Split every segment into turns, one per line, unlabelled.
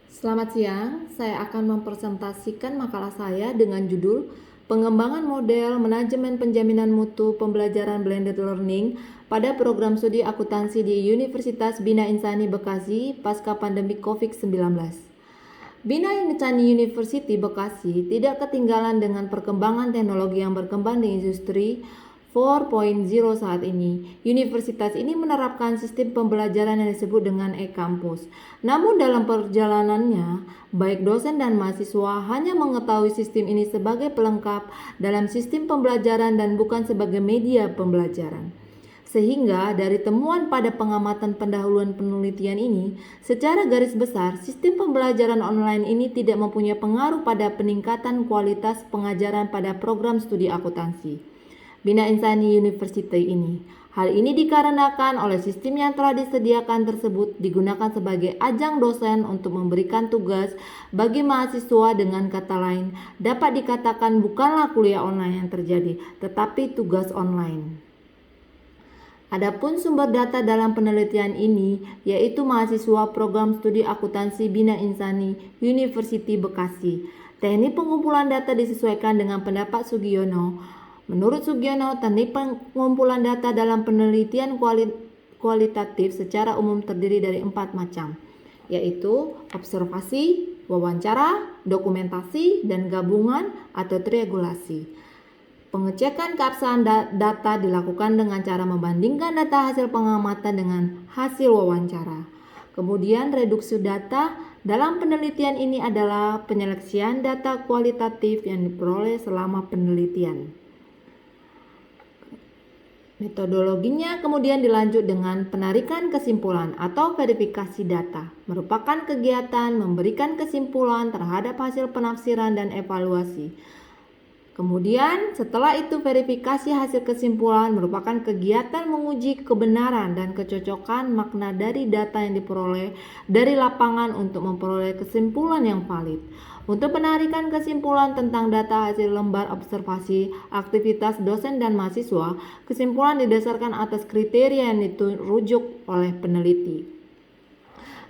Selamat siang, saya akan mempresentasikan makalah saya dengan judul Pengembangan Model Manajemen Penjaminan Mutu Pembelajaran Blended Learning pada Program Studi Akuntansi di Universitas Bina Insani Bekasi pasca pandemi COVID-19. Bina Insani University Bekasi tidak ketinggalan dengan perkembangan teknologi yang berkembang di industri 4.0 saat ini. Universitas ini menerapkan sistem pembelajaran yang disebut dengan e-kampus. Namun dalam perjalanannya, baik dosen dan mahasiswa hanya mengetahui sistem ini sebagai pelengkap dalam sistem pembelajaran dan bukan sebagai media pembelajaran. Sehingga dari temuan pada pengamatan pendahuluan penelitian ini, secara garis besar sistem pembelajaran online ini tidak mempunyai pengaruh pada peningkatan kualitas pengajaran pada program studi akuntansi Bina Insani University ini. Hal ini dikarenakan oleh sistem yang telah disediakan tersebut digunakan sebagai ajang dosen untuk memberikan tugas bagi mahasiswa. Dengan kata lain, dapat dikatakan bukanlah kuliah online yang terjadi, tetapi tugas online. Adapun sumber data dalam penelitian ini yaitu mahasiswa program studi akuntansi Bina Insani University Bekasi. Teknik pengumpulan data disesuaikan dengan pendapat Sugiono. Menurut Sugiono, teknik pengumpulan data dalam penelitian kualitatif secara umum terdiri dari 4 macam, yaitu observasi, wawancara, dokumentasi, dan gabungan atau triangulasi. Pengecekan keabsahan data dilakukan dengan cara membandingkan data hasil pengamatan dengan hasil wawancara. Kemudian reduksi data dalam penelitian ini adalah penyeleksian data kualitatif yang diperoleh selama penelitian. Metodologinya kemudian dilanjut dengan penarikan kesimpulan atau verifikasi data, merupakan kegiatan memberikan kesimpulan terhadap hasil penafsiran dan evaluasi. Kemudian setelah itu verifikasi hasil kesimpulan merupakan kegiatan menguji kebenaran dan kecocokan makna dari data yang diperoleh dari lapangan untuk memperoleh kesimpulan yang valid. Untuk penarikan kesimpulan tentang data hasil lembar observasi aktivitas dosen dan mahasiswa, kesimpulan didasarkan atas kriteria yang dirujuk oleh peneliti.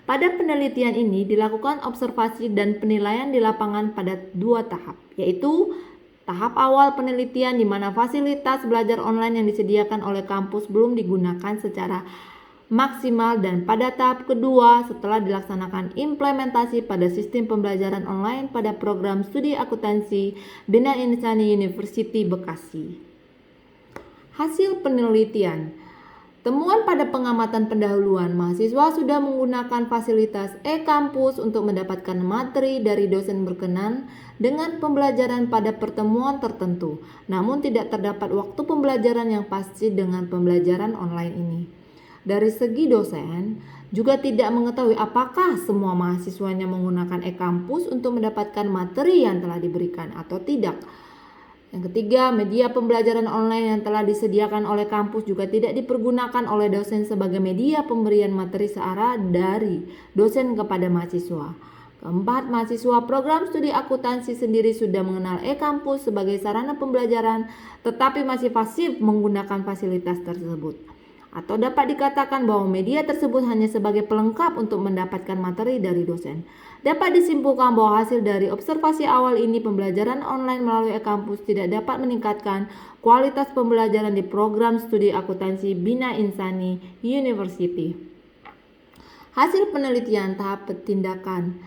Pada penelitian ini dilakukan observasi dan penilaian di lapangan pada 2 tahap, yaitu tahap awal penelitian di mana fasilitas belajar online yang disediakan oleh kampus belum digunakan secara maksimal, dan pada tahap kedua setelah dilaksanakan implementasi pada sistem pembelajaran online pada program studi akuntansi Bina Insani University Bekasi. Hasil penelitian. Temuan pada pengamatan pendahuluan, mahasiswa sudah menggunakan fasilitas e-kampus untuk mendapatkan materi dari dosen berkenan dengan pembelajaran pada pertemuan tertentu, namun tidak terdapat waktu pembelajaran yang pasti dengan pembelajaran online ini. Dari segi dosen, juga tidak mengetahui apakah semua mahasiswanya menggunakan e-kampus untuk mendapatkan materi yang telah diberikan atau tidak. Yang ketiga, media pembelajaran online yang telah disediakan oleh kampus juga tidak dipergunakan oleh dosen sebagai media pemberian materi searah dari dosen kepada mahasiswa. Keempat, mahasiswa program studi akuntansi sendiri sudah mengenal e-kampus sebagai sarana pembelajaran, tetapi masih pasif menggunakan fasilitas tersebut. Atau dapat dikatakan bahwa media tersebut hanya sebagai pelengkap untuk mendapatkan materi dari dosen. Dapat disimpulkan bahwa hasil dari observasi awal ini pembelajaran online melalui e-kampus tidak dapat meningkatkan kualitas pembelajaran di program studi akuntansi Bina Insani University. Hasil penelitian tahap tindakan.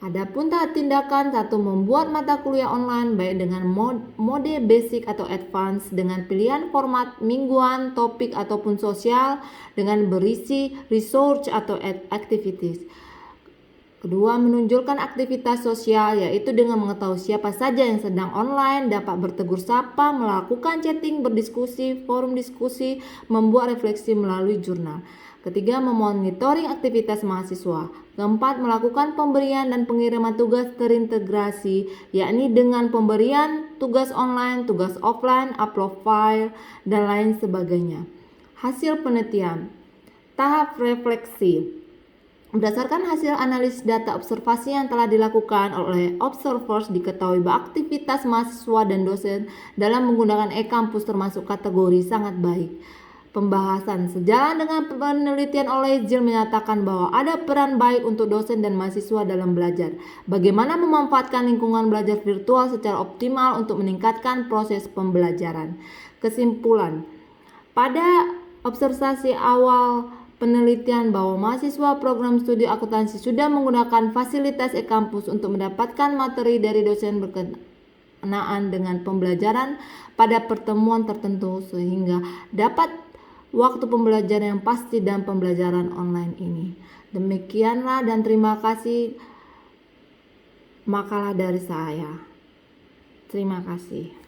Adapun tahap tindakan 1, membuat mata kuliah online baik dengan mode basic atau advance dengan pilihan format mingguan, topik ataupun sosial dengan berisi research atau activities. Kedua, menunjukkan aktivitas sosial yaitu dengan mengetahui siapa saja yang sedang online, dapat bertegur sapa, melakukan chatting, berdiskusi, forum diskusi, membuat refleksi melalui jurnal. Ketiga, memonitoring aktivitas mahasiswa. Keempat, melakukan pemberian dan pengiriman tugas terintegrasi, yakni dengan pemberian tugas online, tugas offline, upload file, dan lain sebagainya. Hasil penelitian. Tahap refleksi. Berdasarkan hasil analisis data observasi yang telah dilakukan oleh observers, diketahui bahwa aktivitas mahasiswa dan dosen dalam menggunakan e-kampus termasuk kategori sangat baik. pembahasan. Sejalan dengan penelitian oleh Jill menyatakan bahwa ada peran baik untuk dosen dan mahasiswa dalam belajar. Bagaimana memanfaatkan lingkungan belajar virtual secara optimal untuk meningkatkan proses pembelajaran. Kesimpulan, pada observasi awal penelitian bahwa mahasiswa program studi akuntansi sudah menggunakan fasilitas e-kampus untuk mendapatkan materi dari dosen berkenaan dengan pembelajaran pada pertemuan tertentu sehingga dapat waktu pembelajaran yang pasti dan pembelajaran online ini. Demikianlah dan terima kasih makalah dari saya. Terima kasih.